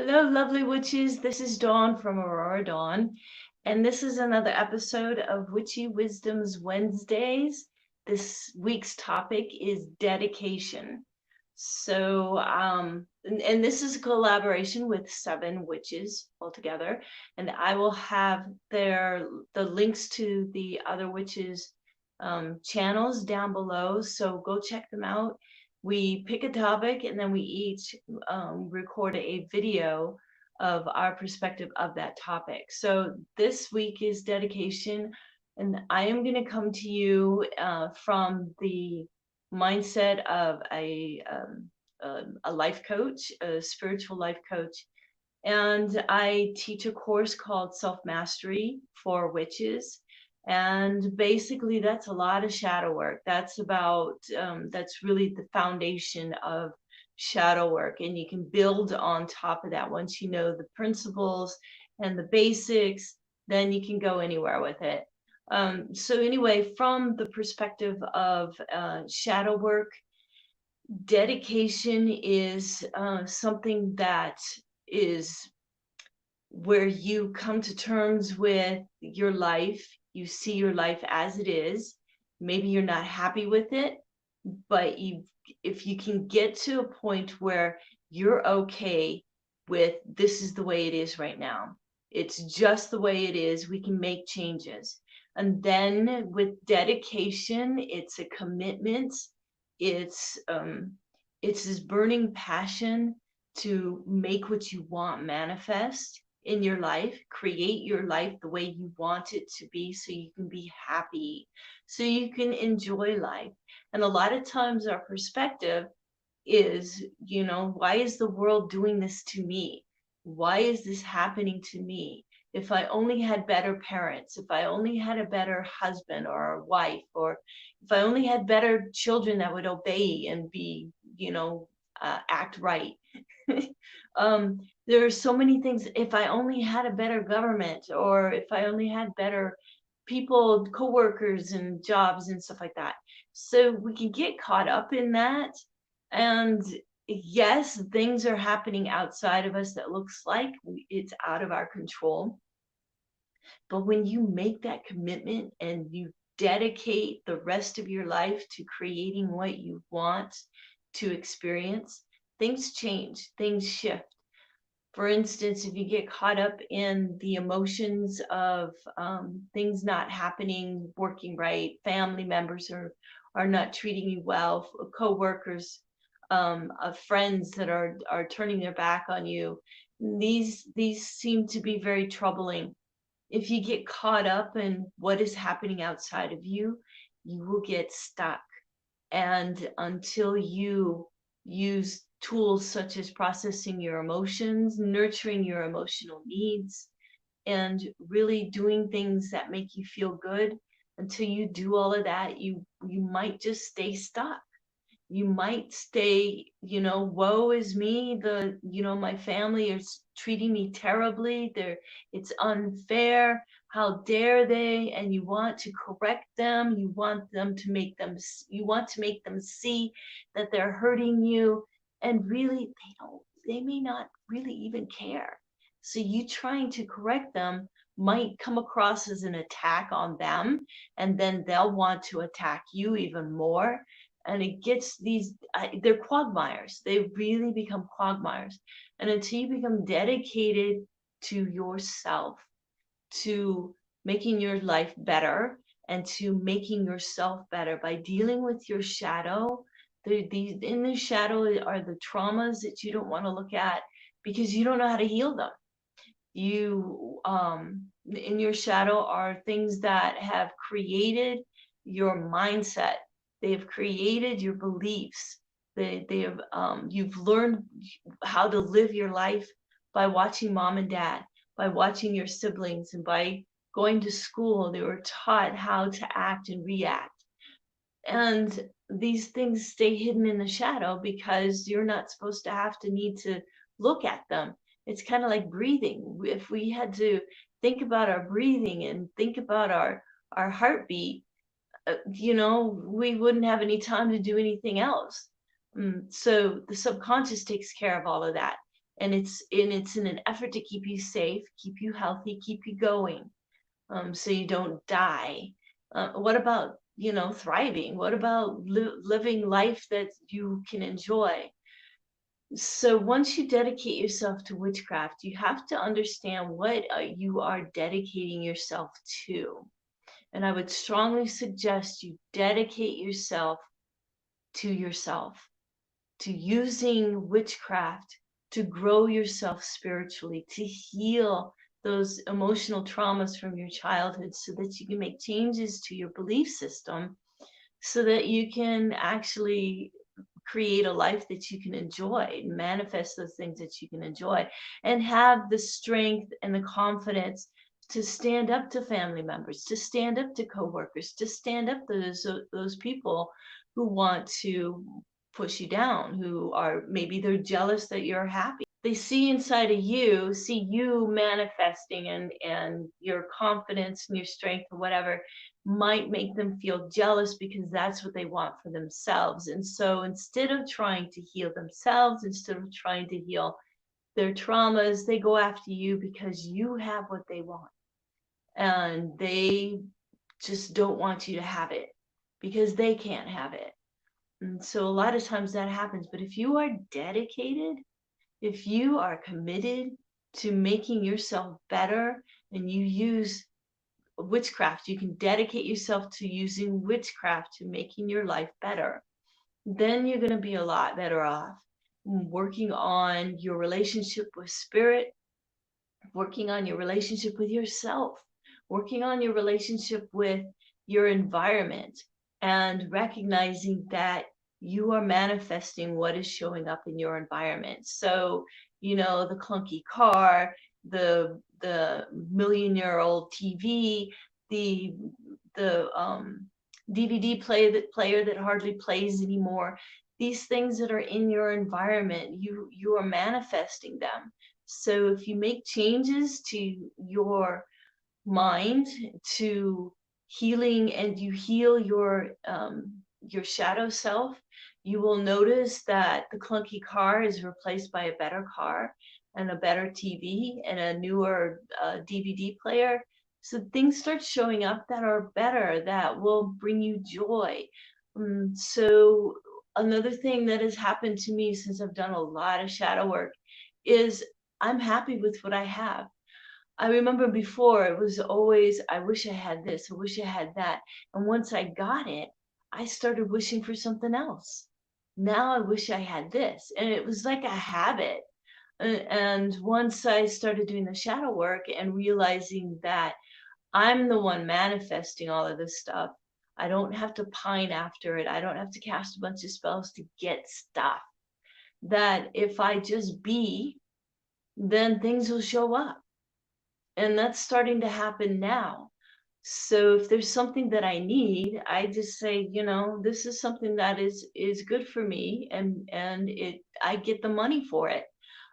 Hello, lovely witches. This is Dawn from Aurora Dawn, and this is another episode of Witchy Wisdoms Wednesdays. This week's topic is dedication. And this is a collaboration with 7 witches altogether, and I will have the links to the other witches' channels down below. So go check them out. We pick a topic and then we each record a video of our perspective of that topic. So this week is dedication, and I am going to come to you from the mindset of a life coach, a spiritual life coach. And I teach a course called Self Mastery for Witches. And basically, that's a lot of shadow work. That's really the foundation of shadow work. And you can build on top of that. Once you know the principles and the basics, then you can go anywhere with it. So, anyway, from the perspective of shadow work, dedication is something that is where you come to terms with your life. You see your life as it is. Maybe you're not happy with it, but if you can get to a point where you're okay with this is the way it is right now, it's just the way it is, we can make changes. And then with dedication, it's a commitment. It's this burning passion to make what you want manifest in your life, create your life the way you want it to be so you can be happy, so you can enjoy life. And a lot of times our perspective is, why is the world doing this to me? Why is this happening to me? If I only had better parents, if I only had a better husband or a wife, or if I only had better children that would obey and be, act right. There are so many things. If I only had a better government, or if I only had better people, coworkers and jobs and stuff like that. So we can get caught up in that. And yes, things are happening outside of us that looks like it's out of our control. But when you make that commitment and you dedicate the rest of your life to creating what you want to experience, things change, things shift. For instance, if you get caught up in the emotions of things not happening, working right, family members are not treating you well, co-workers, friends that are turning their back on you, these seem to be very troubling. If you get caught up in what is happening outside of you, you will get stuck. And until you use tools such as processing your emotions, nurturing your emotional needs, and really doing things that make you feel good, until you do all of that, you might just stay stuck. You might stay, woe is me, my family is treating me terribly, it's unfair, how dare they? And you want to correct them, you want to make them see that they're hurting you, and really they may not really even care. So you trying to correct them might come across as an attack on them, and then they'll want to attack you even more. And it gets they're quagmires. They really become quagmires. And until you become dedicated to yourself, to making your life better, and to making yourself better by dealing with your shadow, in the shadow are the traumas that you don't want to look at because you don't know how to heal them. You In your shadow are things that have created your mindset. They have created your beliefs. They have you've learned how to live your life by watching mom and dad, by watching your siblings, and by going to school. They were taught how to act and react. And these things stay hidden in the shadow because you're not supposed to have to need to look at them. It's kind of like breathing. If we had to think about our breathing and think about our heartbeat, we wouldn't have any time to do anything else. So the subconscious takes care of all of that. and it's in an effort to keep you safe, keep you healthy, keep you going, so you don't die. What about, thriving? What about living life that you can enjoy? So once you dedicate yourself to witchcraft, you have to understand what you are dedicating yourself to. And I would strongly suggest you dedicate yourself, to using witchcraft to grow yourself spiritually, to heal those emotional traumas from your childhood so that you can make changes to your belief system so that you can actually create a life that you can enjoy, manifest those things that you can enjoy, and have the strength and the confidence to stand up to family members, to stand up to coworkers, to stand up to those people who want to push you down, who are, maybe they're jealous that you're happy. They see inside of you, see you manifesting, and your confidence and your strength or whatever might make them feel jealous because that's what they want for themselves. And so instead of trying to heal themselves, instead of trying to heal their traumas, they go after you because you have what they want. And they just don't want you to have it because they can't have it. And so a lot of times that happens. But if you are dedicated, if you are committed to making yourself better, and you use witchcraft, you can dedicate yourself to using witchcraft to making your life better, then you're going to be a lot better off working on your relationship with spirit, working on your relationship with yourself, working on your relationship with your environment, and recognizing that you are manifesting what is showing up in your environment. So, the clunky car, the million-year-old TV, the DVD player that hardly plays anymore. These things that are in your environment, you are manifesting them. So if you make changes to your mind, to healing, and you heal your shadow self, you will notice that the clunky car is replaced by a better car and a better TV and a newer DVD player. So things start showing up that are better, that will bring you joy. So another thing that has happened to me since I've done a lot of shadow work is I'm happy with what I have. I remember before it was always, I wish I had this, I wish I had that. And once I got it, I started wishing for something else. Now I wish I had this. And it was like a habit. And once I started doing the shadow work and realizing that I'm the one manifesting all of this stuff, I don't have to pine after it. I don't have to cast a bunch of spells to get stuff. That if I just be, then things will show up. And that's starting to happen now. So if there's something that I need, I just say, this is something that is good for me, and it I get the money for it,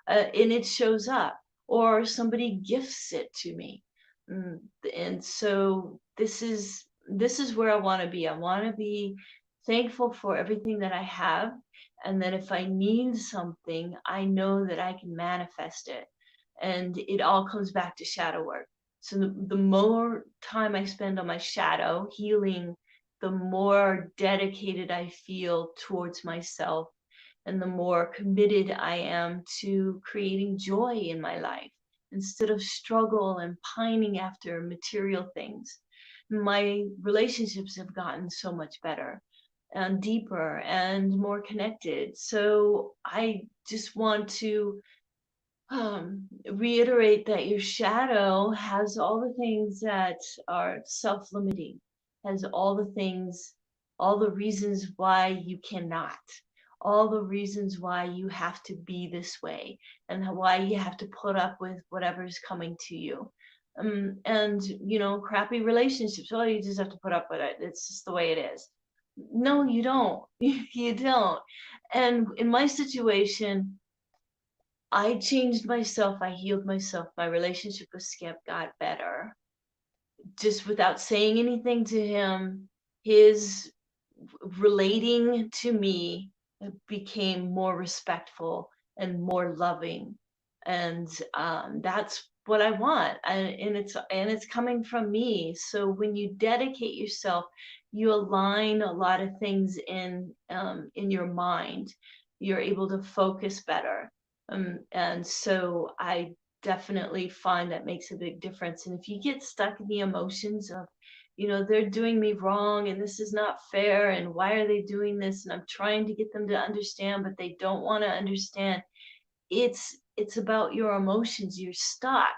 and it shows up, or somebody gifts it to me. And so this is where I want to be. I want to be thankful for everything that I have, and that if I need something, I know that I can manifest it. And it all comes back to shadow work. So the more time I spend on my shadow healing, the more dedicated I feel towards myself, and the more committed I am to creating joy in my life instead of struggle and pining after material things. My relationships have gotten so much better and deeper and more connected. So I just want to reiterate that your shadow has all the things that are self-limiting, has all the things, all the reasons why you cannot, all the reasons why you have to be this way, and why you have to put up with whatever's coming to you. And crappy relationships. Oh, you just have to put up with it. It's just the way it is. No, you don't. You don't. And in my situation, I changed myself, I healed myself. My relationship with Skip got better. Just without saying anything to him, his relating to me became more respectful and more loving. And that's what I want, and it's coming from me. So when you dedicate yourself, you align a lot of things in your mind. You're able to focus better, and so I definitely find that makes a big difference. And if you get stuck in the emotions of, they're doing me wrong and this is not fair and why are they doing this, and I'm trying to get them to understand but they don't want to understand, it's about your emotions. You're stuck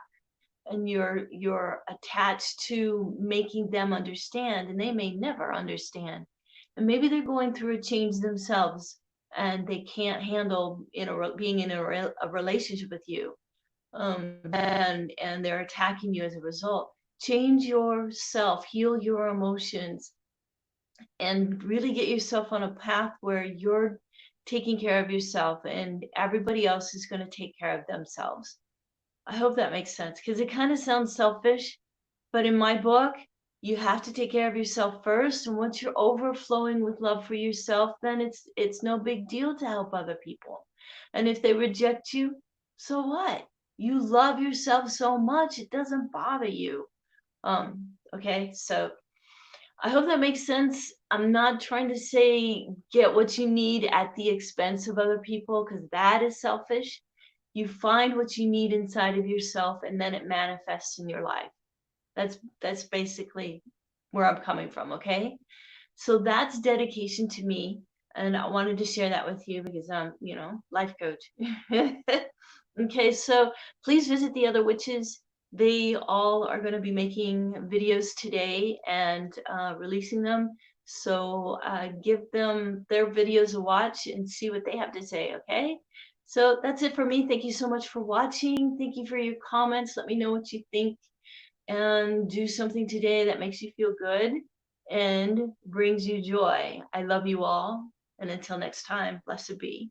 and you're attached to making them understand, and they may never understand. And maybe they're going through a change themselves and they can't handle being in a relationship with you, and they're attacking you as a result. Change yourself, heal your emotions, and really get yourself on a path where you're taking care of yourself and everybody else is going to take care of themselves. I hope that makes sense because it kind of sounds selfish, but in my book, you have to take care of yourself first. And once you're overflowing with love for yourself, then it's no big deal to help other people. And if they reject you, so what? You love yourself so much, it doesn't bother you. Okay, so I hope that makes sense. I'm not trying to say get what you need at the expense of other people because that is selfish. You find what you need inside of yourself and then it manifests in your life. That's basically where I'm coming from, okay? So that's dedication to me, and I wanted to share that with you because I'm, life coach. Okay, so please visit the other witches. They all are going to be making videos today and releasing them. So give them their videos a watch and see what they have to say, okay? So that's it for me. Thank you so much for watching. Thank you for your comments. Let me know what you think, and do something today that makes you feel good and brings you joy. I love you all. And until next time, blessed be.